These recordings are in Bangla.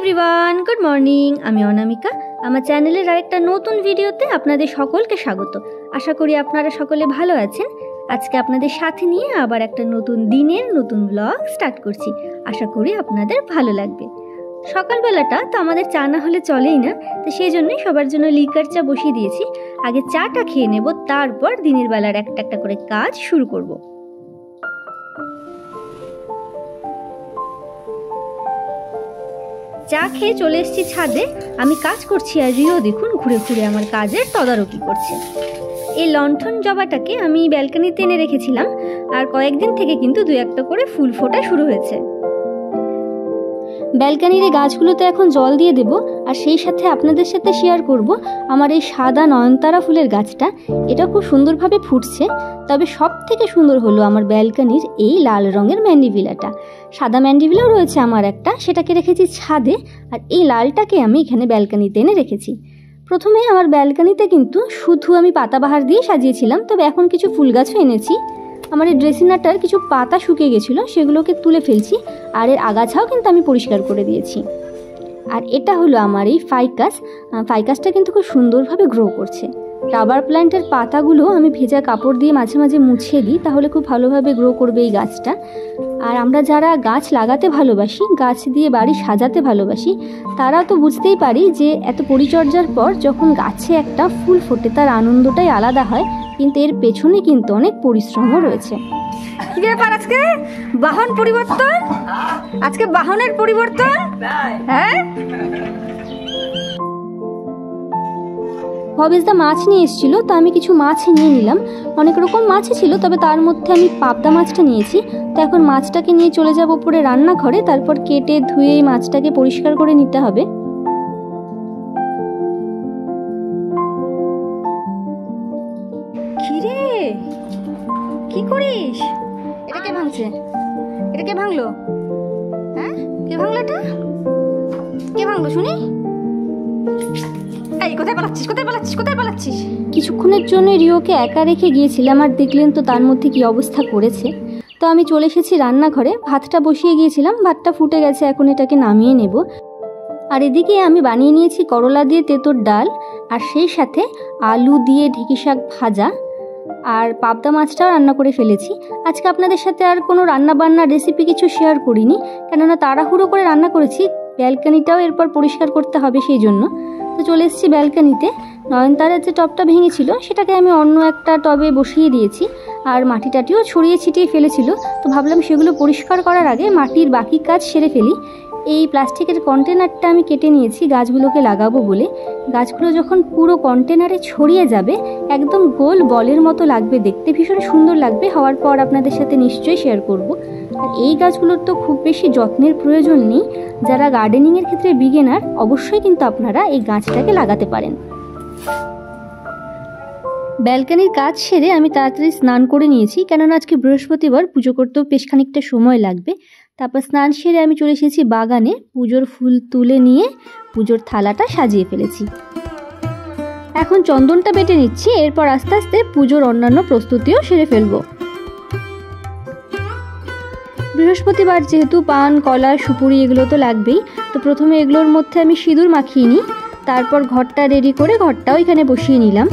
Everyone, good morning. আমি অনামিকা। আমার চ্যানেলের আরেকটা নতুন ভিডিওতে আপনাদের সকলকে স্বাগত। আশা করি আপনারা সকলে ভালো আছেন। আজকে আপনাদের সাথে নিয়ে আবার একটা নতুন দিনের নতুন ব্লগ স্টার্ট করছি। আশা করি আপনাদের ভালো লাগবে। সকালবেলাটা তো আমাদের চা না হলে চলেই না, তো সেই জন্যই সবার জন্য লিকার চা বসিয়ে দিয়েছি। আগে চাটা খেয়ে নেব, তারপর দিনের বেলার একটা একটা করে কাজ শুরু করব। চা খেয়ে চলে এসেছি ছাদে। আমি কাজ করছি আর রিও দেখুন ঘুরে ঘুরে আমার কাজের তদারকি করছে। এই লণ্ঠন জবাটাকে আমি ব্যালকনিতে এনে রেখেছিলাম, আর কয়েকদিন থেকে কিন্তু দু একটা করে ফুল ফোটা শুরু হয়েছে। ব্যালকনির এই গাছগুলোতে এখন জল দিয়ে দেব, আর সেই সাথে আপনাদের সাথে শেয়ার করব আমার এই সাদা নয়নতারা ফুলের গাছটা। এটা খুব সুন্দরভাবে ফুটছে, তবে সব থেকে সুন্দর হলো আমার ব্যালকনির এই লাল রঙের ম্যান্ডিভিলাটা। সাদা ম্যান্ডিভিলাও রয়েছে আমার একটা, সেটাকে রেখেছি ছাদে, আর এই লালটাকে আমি এখানে ব্যালকনিতে এনে রেখেছি। প্রথমে আমার ব্যালকনিতে কিন্তু শুধু আমি পাতাবাহার দিয়ে সাজিয়েছিলাম, তবে এখন কিছু ফুল গাছও এনেছি। আমার এই ড্রেসিনারটার কিছু পাতা শুকিয়ে গেছিলো, সেগুলোকে তুলে ফেলছি, আর এর আগাছাও কিন্তু আমি পরিষ্কার করে দিয়েছি। আর এটা হলো আমার এই ফাইকাসটা কিন্তু খুব সুন্দরভাবে গ্রো করছে। রাবার প্ল্যান্টের পাতাগুলো আমি ভেজা কাপড় দিয়ে মাঝে মাঝে মুছিয়ে দিই, তাহলে খুব ভালোভাবে গ্রো করবে এই গাছটা। আর আমরা যারা গাছ লাগাতে ভালোবাসি, গাছ দিয়ে বাড়ি সাজাতে ভালোবাসি, তারা তো বুঝতেই পারি যে এত পরিচর্যার পর যখন গাছে একটা ফুল ফোটে তার আনন্দটাই আলাদা হয়, কিন্তু এর পেছনে কিন্তু অনেক পরিশ্রমও রয়েছে। কি ব্যাপার, আজকে বাহন পরিবর্তন? আজকে বাহনের পরিবর্তন? হ্যাঁ, ভবেশদা মাছ নিয়ে এসেছিল, তো আমি কিছু মাছ নিয়ে নিলাম। অনেক রকম মাছই ছিল, তবে তার মধ্যে আমি পাবদা মাছটা নিয়েছি। তো এখন মাছটাকে নিয়ে চলে যাব উপরে রান্নাঘরে, তারপর কেটে ধুয়ে এই মাছটাকে পরিষ্কার করে নিতে হবে। খিরে, কি করিস? এটা কে ভাঙছে? এটা কে ভাঙলো? হ্যাঁ, কে ভাঙলো? এটা কে ভাঙলো শুনি? কোথায় পালাচ্ছিস? কিছুক্ষণের জন্য রিওকে একা রেখে গিয়েছিলাম, আর দেখলেন তো তার মধ্যে কি অবস্থা করেছে। তো আমি চলে এসেছি রান্নাঘরে, ভাতটা বসিয়ে গিয়েছিলাম, ভাতটা ফুটে গেছে, এখন এটাকে নামিয়ে নেব। আর এদিকে আমি বানিয়ে নিয়েছি করলা দিয়ে তেঁতোর ডাল, আর সেই সাথে আলু দিয়ে ঢেঁকি শাক ভাজা, আর পাবদা মাছটাও রান্না করে ফেলেছি। আজকে আপনাদের সাথে আর কোনো রান্নাবান্নার রেসিপি কিছু শেয়ার করিনি, কেননা তাড়াহুড়ো করে রান্না করেছি। ব্যালকনিটাও এরপর পরিষ্কার করতে হবে, সেই জন্য। তো চলে এসেছি ব্যালকনিতে। নয়নতারার যে টবটা ভেঙেছিল সেটাকে আমি অন্য একটা টবে বসিয়ে দিয়েছি, আর মাটি টাটিও ছড়িয়ে ছিটিয়ে ফেলেছিল। তো ভাবলাম সেগুলো পরিষ্কার করার আগে মাটির বাকি কাজ সেরে ফেলি। এই প্লাস্টিকের কন্টেনারটা আমি কেটে নিয়েছি গাছগুলোকে লাগাবো বলে। গাছগুলো যখন পুরো কন্টেনারে ছড়িয়ে যাবে, একদম গোল বলের মতো লাগবে দেখতে, ভীষণ সুন্দর লাগবে। হওয়ার পর আপনাদের সাথে নিশ্চয়ই শেয়ার করব। আর এই গাছগুলোর তো খুব বেশি যত্নের প্রয়োজন নেই। যারা গার্ডেনিংয়ের ক্ষেত্রে বিগিনার, অবশ্যই কিন্তু আপনারা এই গাছটাকে লাগাতে পারেন। ব্যালকনির কাজ সেরে আমি তাড়াতাড়ি স্নান করে নিয়েছি, কেননা আজকে বৃহস্পতিবার, পুজো করতেও বেশ খানিকটা সময় লাগবে। তারপর স্নান সেরে আমি চলে এসেছি বাগানে। পুজোর ফুল তুলে নিয়ে পুজোর থালাটা সাজিয়ে ফেলেছি। এখন চন্দনটা বেটে নিচ্ছি, এরপর আস্তে আস্তে পুজোর অন্যান্য প্রস্তুতিও সেরে ফেলবো। বৃহস্পতিবার যেহেতু পান, কলা, সুপুরি এগুলো তো লাগবেই। তো প্রথমে এগুলোর মধ্যে আমি সিঁদুর মাখিয়ে নিই, তারপর ঘরটা রেডি করে ঘরটাও এখানে বসিয়ে নিলাম।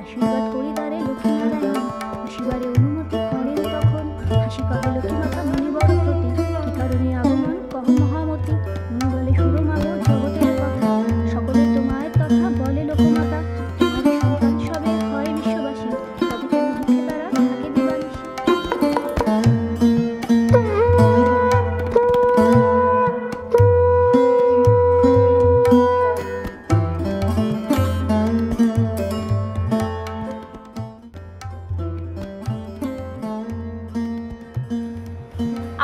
আশীর্বাদ করি তারে লক্ষ্মীনারায়ণ, হাসিবারে অনুমতি করেন তখন, হাসি কহে লক্ষ্মী মাতা মনি বড় প্রতি, কি কারণে আগমন কহ মহামতি, মনি বলে সুরমাগর জগতের কথা, সকলের তোমায় তথা বলে লোকমাতা, তোমার সন্তান সবে হয় বিশ্ববাসী, তবে কেন দুঃখে তারা থাকে দিবানিশি।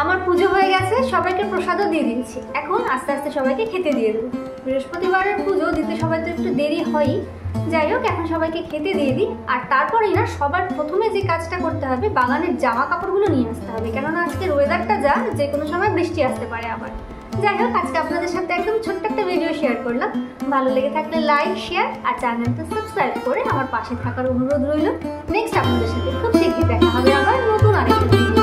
আমার পুজো হয়ে গেছে, সবাইকে প্রসাদও দিয়ে দিয়েছি। এখন আস্তে আস্তে সবাইকে খেতে দিয়ে দেবো। বৃহস্পতিবারের পুজো দিতে সবাই তো একটু দেরি হয়ই। যাই হোক, এখন সবাইকে খেতে দিয়ে দিই। আর তারপরেই না সবার প্রথমে যে কাজটা করতে হবে, বাগানের জামা কাপড়গুলো নিয়ে আসতে হবে, কেননা আজকের ওয়েদারটা যা, যে কোনো সময় বৃষ্টি আসতে পারে আবার। যাই হোক, আজকে আপনাদের সাথে একদম ছোট্ট একটা ভিডিও শেয়ার করলাম। ভালো লেগে থাকলে লাইক, শেয়ার আর চ্যানেলটা সাবস্ক্রাইব করে আমার পাশে থাকার অনুরোধ রইল। নেক্সট আপনাদের সাথে খুব শীঘ্রই দেখা হবে আবার নতুন আরেকটা ভিডিও।